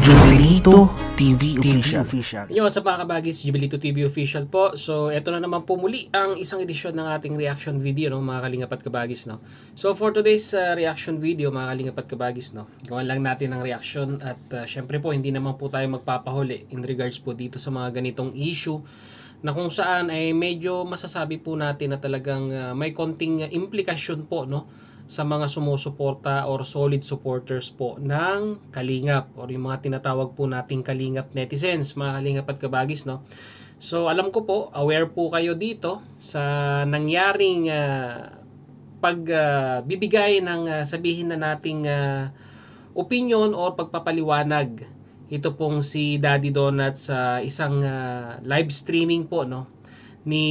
Jubilito TV Official. Yo, what's up mga kabagis? Jubilito TV Official po. So, eto na naman po muli ang isang edisyon ng ating reaction video, no, mga kalingap at kabagis, no. So, for today's reaction video, mga kalingap at kabagis, no, gawan lang natin ng reaction at syempre po, hindi naman po tayo magpapahuli in regards po dito sa mga ganitong issue na kung saan ay medyo masasabi po natin na talagang may konting implikasyon po, no, sa mga sumusuporta or solid supporters po ng Kalingap or yung mga tinatawag po nating Kalingap netizens, mga Kalingap at kabagis, no. So alam ko po, aware po kayo dito sa nangyaring pagbibigay ng sabihin na nating opinion or pagpapaliwanag. Ito pong si Daddy Donut sa isang live streaming po, no, ni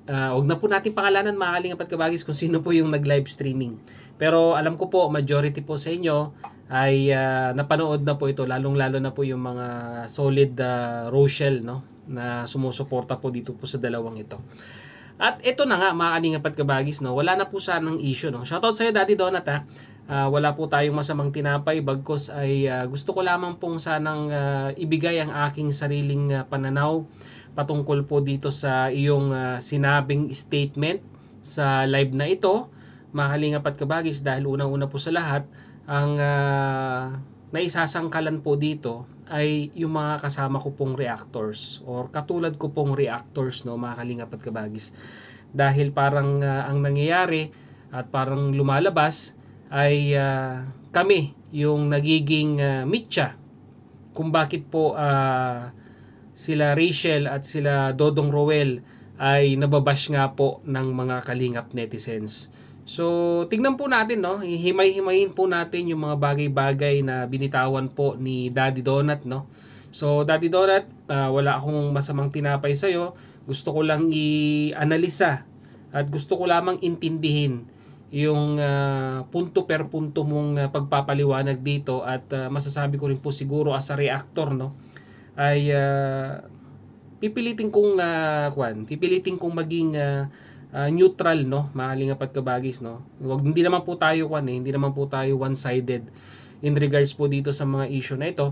wag na po natin pangalanan, mga Kalingap at kabagis, kung sino po yung nag-live streaming. Pero alam ko po, majority po sa inyo ay napanood na po ito, lalong-lalo na po yung mga solid Rochelle, no, na sumusuporta po dito po sa dalawang ito. At ito na nga, mga Kalingap at kabagis, no, wala na po sanang issue, no. Shoutout sa iyo, Daddy Donut, ha. Wala po tayong masamang tinapay, bagkos ay gusto ko lamang pong sanang ibigay ang aking sariling pananaw patungkol po dito sa iyong sinabing statement sa live na ito, mga Kalingap at kabagis, dahil unang-una po sa lahat, ang naisasangkalan po dito ay yung mga kasama ko pong reactors or katulad ko pong reactors, no, mga Kalingap at kabagis. Dahil parang ang nangyayari at parang lumalabas ay kami yung nagiging mitya kung bakit po sila Rachel at sila Dodong Roel ay nababash nga po ng mga Kalingap netizens. So, tignan po natin, no, himay-himayin po natin yung mga bagay-bagay na binitawan po ni Daddy Donut, no. So, Daddy Donut, wala akong masamang tinapay sa'yo. Gusto ko lang i-analisa at gusto ko lamang intindihin yung punto per punto mong pagpapaliwanag dito at masasabi ko rin po siguro as a reactor, no, ay pipilitin kong maging neutral, no, mga Kalingap at kabagis, no. Hindi naman po tayo hindi naman po tayo one-sided in regards po dito sa mga issue na ito.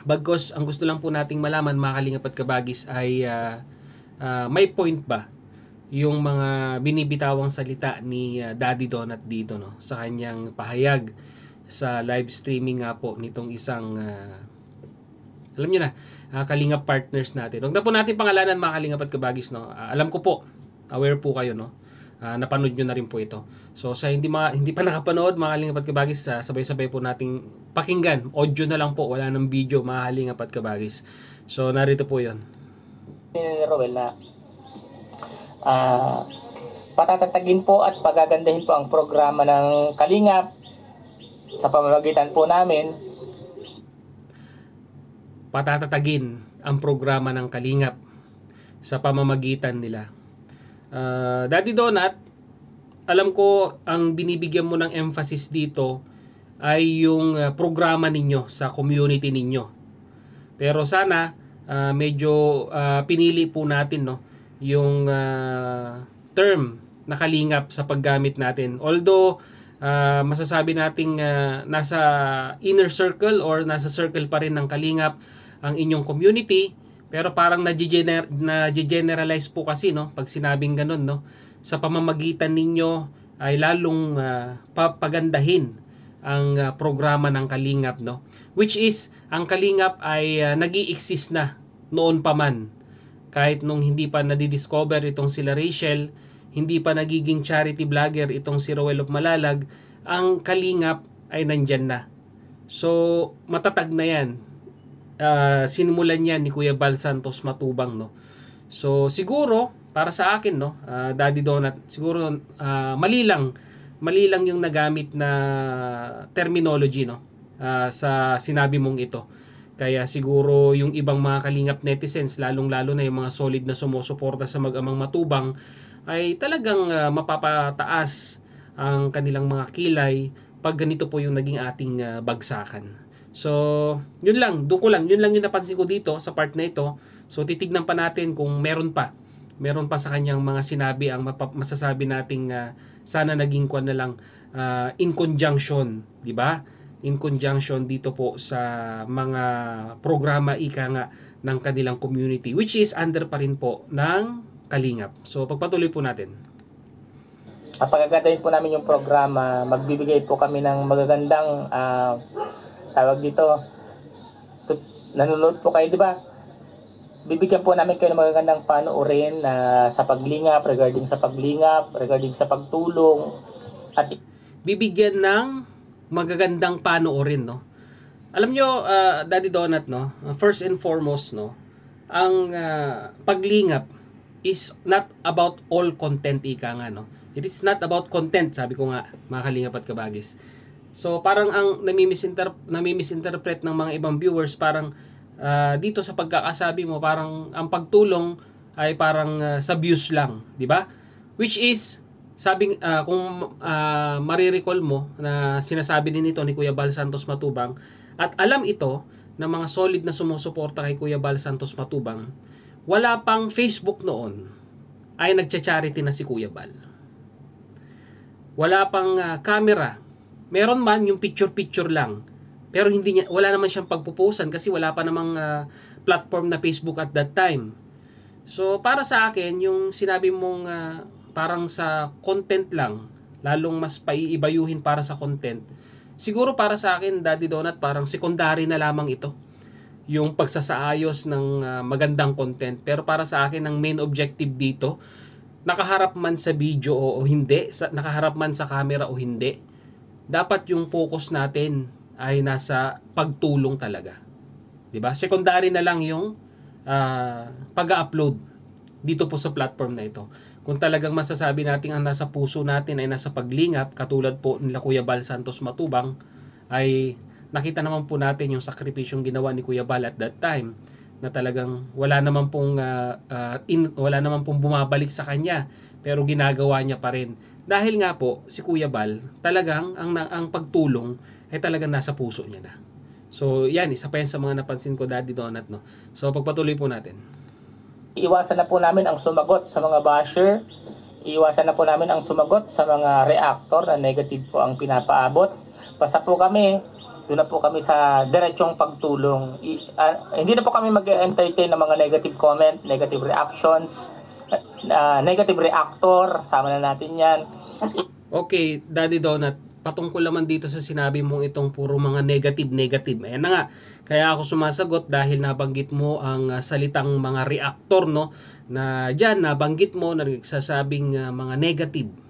Bagkos ang gusto lang po nating malaman, mga Kalingap at kabagis, ay may point ba yung mga binibitawang salita ni Daddy Donut dito, no, sa kanyang pahayag sa live streaming nga po nitong isang alam niyo na, Kalingap partners natin. Huwag na po natin pangalanan, mga Kalingap at kabagis, no. Alam ko po, aware po kayo, no. Napanood nyo na rin po ito. So sa hindi pa nakapanood, mga Kalingap at kabagis, sabay-sabay po nating pakinggan. Audio na lang po, wala nang video, mga Kalingap at kabagis. So narito po 'yon. Roel na patatatagin po at pagagandahin po ang programa ng Kalingap sa pamamagitan po namin. Patatatagin ang programa ng Kalingap sa pamamagitan nila. Daddy Donut, alam ko ang binibigyan mo ng emphasis dito ay yung programa ninyo sa community ninyo. Pero sana medyo pinili po natin, no, yung term na Kalingap sa paggamit natin. Although masasabi nating nasa inner circle or nasa circle pa rin ng Kalingap ang inyong community, pero parang na-generalize po kasi, no, pag sinabing ganun, no, sa pamamagitan ninyo ay lalong papagandahin ang programa ng Kalingap, no, which is ang Kalingap ay nag-i-exist na noon pa man, kahit nung hindi pa nadidiscover itong sila Rachel, hindi pa nagiging charity vlogger itong si Roel of Malalag, ang Kalingap ay nandyan na. So matatag na yan. Sinimulan yan ni Kuya Bal Santos Matubang, no. So siguro para sa akin, no, Daddy Donut, siguro mali lang yung nagamit na terminology, no, sa sinabi mong ito. Kaya siguro yung ibang mga Kalingap netizens, lalong-lalo na yung mga solid na sumusuporta sa Mag-amang Matubang, ay talagang mapapataas ang kanilang mga kilay pag ganito po yung naging ating bagsakan. So, yun lang yung napansin ko dito sa part na ito. So, titignan pa natin kung meron pa sa kanyang mga sinabi ang masasabi nating sana naging kwan na lang in conjunction, di ba? in conjunction dito po sa mga programa ika nga ng kanilang community, which is under pa rin po ng Kalingap. So pagpatuloy po natin. At pagagandahin po namin yung programa, magbibigay po kami ng magagandang tawag dito, nanonood po kayo, di ba? Bibigyan po namin kayo ng magagandang panoorin sa paglingap, regarding sa pagtulong, at Bibigyan ng magagandang panoorin, no? Alam nyo, Daddy Donut, no? First and foremost, no? Ang paglingap is not about all content, ika nga, no? It is not about content, sabi ko nga, mga kalingap at kabagis. So, parang ang namimisinterpret ng mga ibang viewers, parang dito sa pagkakasabi mo, parang ang pagtulong ay parang sa views lang, di ba? Which is, kung marirecall mo na sinasabi din ito ni Kuya Bal Santos Matubang, at alam ito ng mga solid na sumusuporta kay Kuya Bal Santos Matubang, wala pang Facebook noon ay nagcha-charity na si Kuya Bal. Wala pang camera. Meron man yung picture-picture lang. Pero wala naman siyang pagpupusan kasi wala pa namang platform na Facebook at that time. So para sa akin, yung sinabi mong parang sa content lang, lalong mas paiibayuhin para sa content, siguro para sa akin, Daddy Donut, parang secondary na lamang ito. Yung pagsasaayos ng magandang content. Pero para sa akin, ang main objective dito, nakaharap man sa video o hindi, nakaharap man sa camera o hindi, dapat yung focus natin ay nasa pagtulong talaga. 'Di ba? Secondary na lang yung pag-upload dito po sa platform na ito. Kung talagang masasabi natin ang nasa puso natin ay nasa paglingap, katulad po nila Kuya Bal Santos Matubang, ay nakita naman po natin yung sakripisyong ginawa ni Kuya Bal at that time, na talagang wala naman pong bumabalik sa kanya, pero ginagawa niya pa rin. Dahil nga po si Kuya Bal, talagang ang pagtulong ay talagang nasa puso niya na. So yan, isa pa yan sa mga napansin ko, Daddy Donut, no? So pagpatuloy po natin. Iwasan na po namin ang sumagot sa mga basher. Iwasan na po namin ang sumagot sa mga reactor na negative po ang pinapaabot. Basta po kami, doon na po kami sa diretsong pagtulong. Hindi na po kami mag-entertain ng mga negative comment, negative reactions, negative reactor. Sama na natin yan. Okay, Daddy Donut, patungkol naman dito sa sinabi mong itong puro mga negative. Ayan na nga. Kaya ako sumasagot dahil nabanggit mo ang salitang mga reactor, no? Na diyan nabanggit mo na nagsasabing mga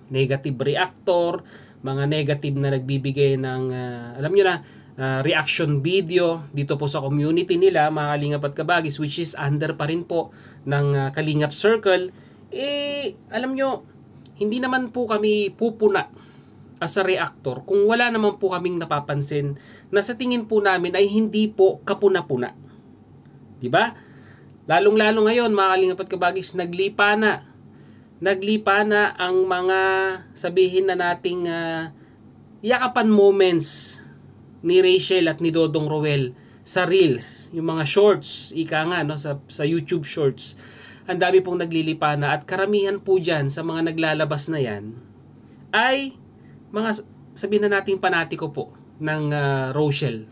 negative reactor, mga negative na nagbibigay ng alam niyo na, reaction video dito po sa community nila, mga Kalingap at Kabagis, which is under pa rin po ng Kalingap Circle. Alam nyo, hindi naman po kami pupuna as a reactor kung wala naman po kaming napapansin na sa tingin po namin ay hindi po kapuna-puna. Diba? Lalong-lalo ngayon, mga Kalingap at Kabagis, naglipa na ang mga, sabihin na nating yakapan moments ni Rachel at ni Dodong Roel sa Reels, yung mga shorts, ika nga, no, sa YouTube shorts. Ang dami pong naglilipa na, at karamihan po dyan sa mga naglalabas na yan ay mga, sabihin na natin, panatiko po ng Rochelle.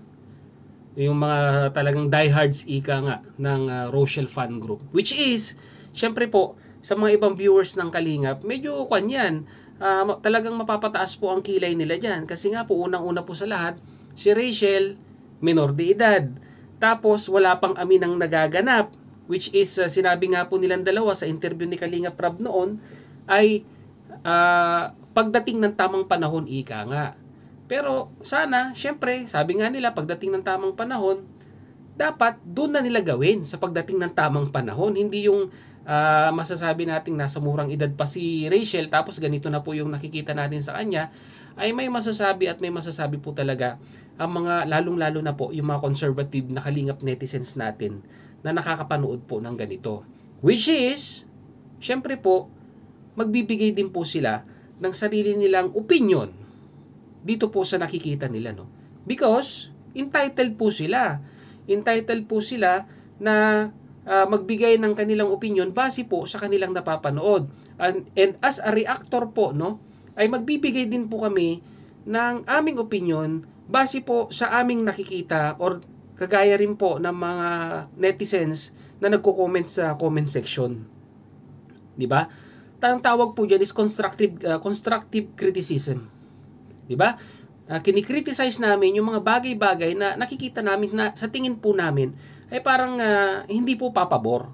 Yung mga talagang diehards, ika nga, ng Rochelle fan group. Which is, syempre po, sa mga ibang viewers ng Kalingap, medyo kanyan, talagang mapapataas po ang kilay nila dyan. Kasi nga po, unang-una po sa lahat, si Rachel, minor de edad. Tapos, wala pang aminang nagaganap. Which is, sinabi nga po nilang dalawa sa interview ni Kalingap Rab noon, ay pagdating ng tamang panahon, ika nga. Pero sana, syempre, sabi nga nila, pagdating ng tamang panahon, dapat doon na nila gawin sa pagdating ng tamang panahon. Hindi yung masasabi nating nasa murang edad pa si Rachel, tapos ganito na po yung nakikita natin sa kanya, ay may masasabi at may masasabi po talaga ang mga, lalong-lalo na po, yung mga conservative na Kalingap netizens natin na nakakapanood po ng ganito. Which is, syempre po, magbibigay din po sila ng sarili nilang opinion dito po sa nakikita nila, no? Because entitled po sila na magbigay ng kanilang opinion base po sa kanilang napapanood. And as a reactor po, no, ay magbibigay din po kami ng aming opinion base po sa aming nakikita or kagaya rin po ng mga netizens na nagko-comment sa comment section. 'Di ba? Ang tawag po diyan is constructive criticism. 'Di ba? Kinikriticize namin yung mga bagay-bagay na nakikita namin na sa tingin po namin ay parang hindi po papabor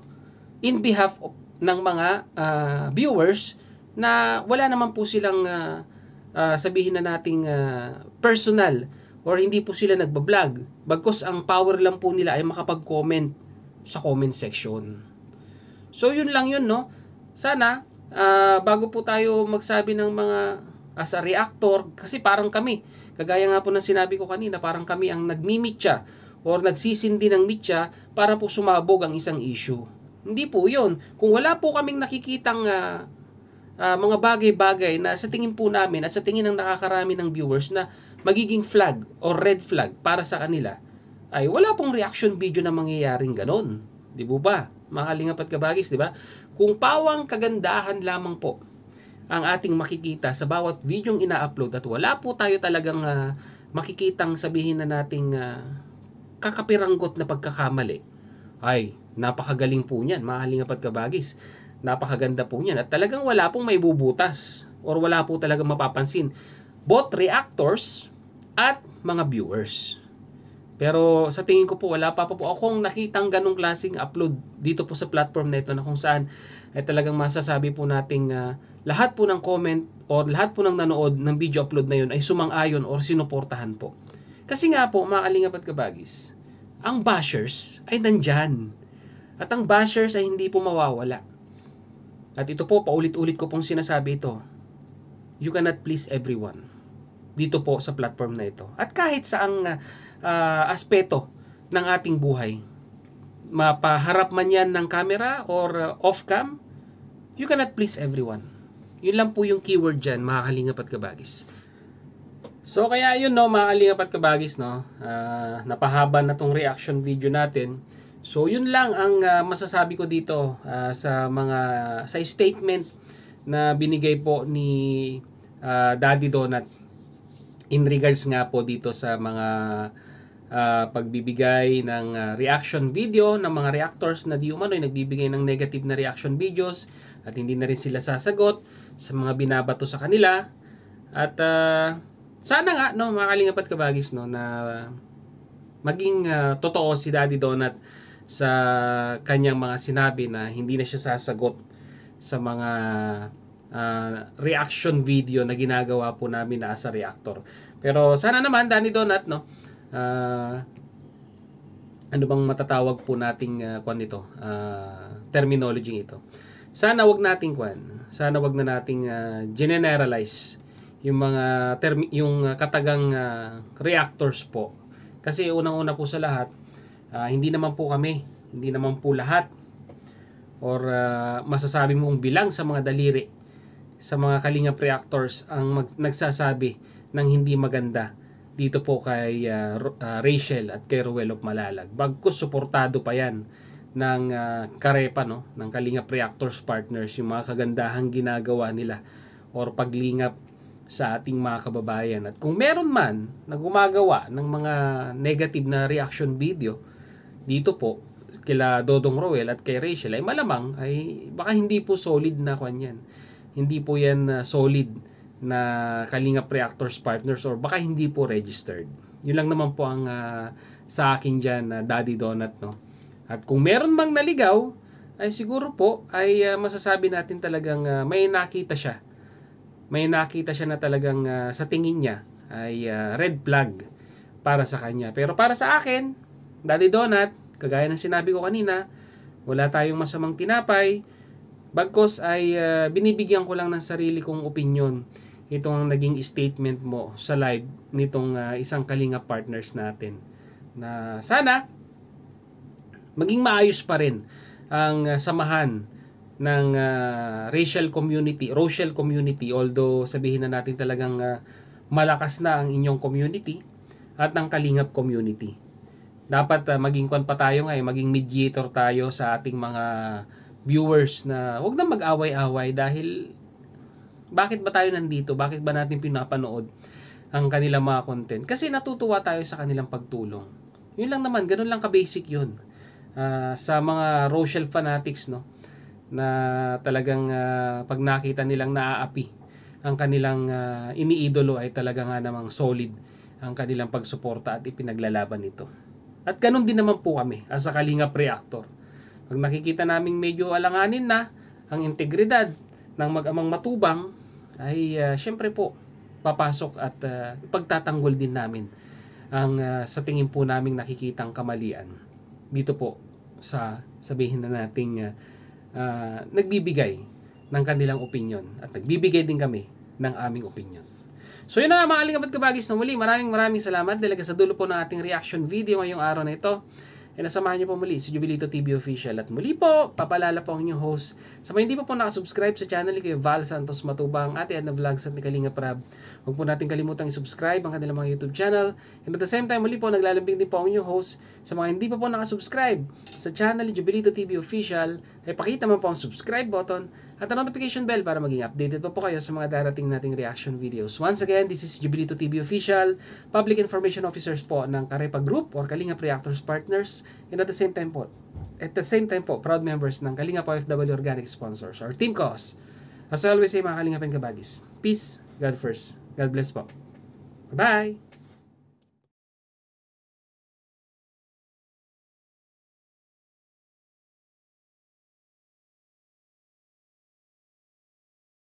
in behalf ng mga viewers na wala naman po silang sabihin na nating personal or hindi po sila nagbablog. Bagkus ang power lang po nila ay makapag-comment sa comment section. So yun lang yun, no? Sana bago po tayo magsabi ng mga as a reactor, kasi parang kami, kagaya nga po ng sinabi ko kanina, parang kami ang nagmimitya or nagsisindi ng mitya para po sumabog ang isang issue. Hindi po yun. Kung wala po kaming nakikitang mga bagay-bagay na sa tingin po namin at sa tingin ng nakakarami ng viewers na magiging flag or red flag para sa kanila, ay wala pong reaction video na mangyayaring ganon. Di ba? Mga kalingap at kabagis, di ba? Kung pawang kagandahan lamang po ang ating makikita sa bawat videong ina-upload at wala po tayo talagang makikitang sabihin na nating kakapiranggot na pagkakamali, ay napakagaling po niyan, mga kalingap at kabagis. Napakaganda po niyan at talagang wala pong may bubutas or wala po talagang mapapansin both reactors at mga viewers. Pero sa tingin ko po, wala pa po akong nakitang ganong klaseng upload dito po sa platform na ito na kung saan ay talagang masasabi po nating lahat po ng comment or lahat po ng nanood ng video upload na yun ay sumang-ayon or sinuportahan po. Kasi nga po, mga kalingap at kabagis, ang bashers ay nandyan. At ang bashers ay hindi po mawawala. At ito po, paulit-ulit ko pong sinasabi ito. You cannot please everyone dito po sa platform na ito. At kahit saang aspeto ng ating buhay, mapaharap man yan ng camera or off-cam, you cannot please everyone. Yun lang po yung keyword dyan, mga kalingap at kabagis. So kaya yun, no, mga kalingap at kabagis, no, napahaba na tong reaction video natin. So yun lang ang masasabi ko dito sa statement na binigay po ni Daddy Donut in regards nga po dito sa mga pagbibigay ng reaction video ng mga reactors na di umano ay nagbibigay ng negative na reaction videos at hindi na rin sila sasagot sa mga binabato sa kanila. At sana nga, no, mga kalingap at kabagis, no, na maging totoo si Daddy Donut sa kanyang mga sinabi na hindi na siya sasagot sa mga reaction video na ginagawa po namin na as a reactor. Pero sana naman, Daddy Donut, no, ano bang matatawag po nating terminology ito. Sana wag nating sana wag na nating generalize yung mga yung katagang reactors po. Kasi unang-una po sa lahat, hindi naman po lahat or masasabi mong bilang sa mga daliri sa mga kalingap reactors ang nagsasabi ng hindi maganda dito po kay Rachel at kay Ruel of Malalag. Bagkus suportado pa yan ng karepa, no, ng kalingap reactors partners yung mga kagandahang ginagawa nila or paglingap sa ating mga kababayan. At kung meron man na gumagawa ng mga negative na reaction video dito po kila Dodong Roel at kay Rachel, ay malamang ay baka hindi po solid na kanyan. Hindi po yan solid na kalingap reactors partners or baka hindi po registered. Yun lang naman po ang sa akin dyan, Daddy Donut, no. At kung meron mang naligaw, ay siguro po ay masasabi natin talagang may nakita siya. May nakita siya na talagang sa tingin niya ay red flag para sa kanya. Pero para sa akin, Daddy Donut, kagaya ng sinabi ko kanina, wala tayong masamang tinapay. Bagkos ay binibigyan ko lang ng sarili kong opinion itong naging statement mo sa live nitong isang kalingap partners natin. Na sana maging maayos pa rin ang samahan ng Rochelle community, although sabihin na natin talagang malakas na ang inyong community at ang kalingap community. Dapat maging maging mediator tayo sa ating mga viewers na huwag na mag-away-away dahil bakit ba tayo nandito? Bakit ba natin pinapanood ang kanilang mga content. Kasi natutuwa tayo sa kanilang pagtulong. Yun lang naman, ganun lang ka-basic yun. Sa mga Rochelle fanatics, no, na talagang pag nakita nilang naaapi ang kanilang iniidolo ay talaga nga namang solid ang kanilang pagsuporta at ipinaglalaban nito. At ganun din naman po kami as a Kalingap Reactor. Pag nakikita naming medyo alanganin na ang integridad ng mag-amang matubang, ay syempre po papasok at pagtatanggol din namin ang sa tingin po naming nakikitang kamalian dito po sa sabihin na nating nagbibigay ng kanilang opinion at nagbibigay din kami ng aming opinion. So yun na mga Kalingap at Kabagis, na muli maraming salamat dahil sa dulo po ng ating reaction video ngayong araw na ito. E nasamahan niyo po muli si Jubilito TV Official. At muli po, papalala po ang inyong host. Sa mga hindi pa po nakasubscribe sa channel ni Val Santos Matubang, Ate Edna Vlogs at ni Kalingap Rab, huwag po natin kalimutang i-subscribe ang kanilang mga YouTube channel. And at the same time, muli po, naglalambing din po ang inyong host. Sa mga hindi pa po nakasubscribe sa channel ni Jubilito TV Official, ay pakita mo po ang subscribe button at ang notification bell para maging updated po kayo sa mga darating nating reaction videos. Once again, this is Jubilito TV Official, Public Information Officers po ng Karepa Group or Kalingap Reactors Partners, and at the same time po, proud members ng Kalingap OFW Organic Sponsors or Team Cause. As always, mga Kalingap and Kabagis, peace, God first. God bless po. Bye-bye!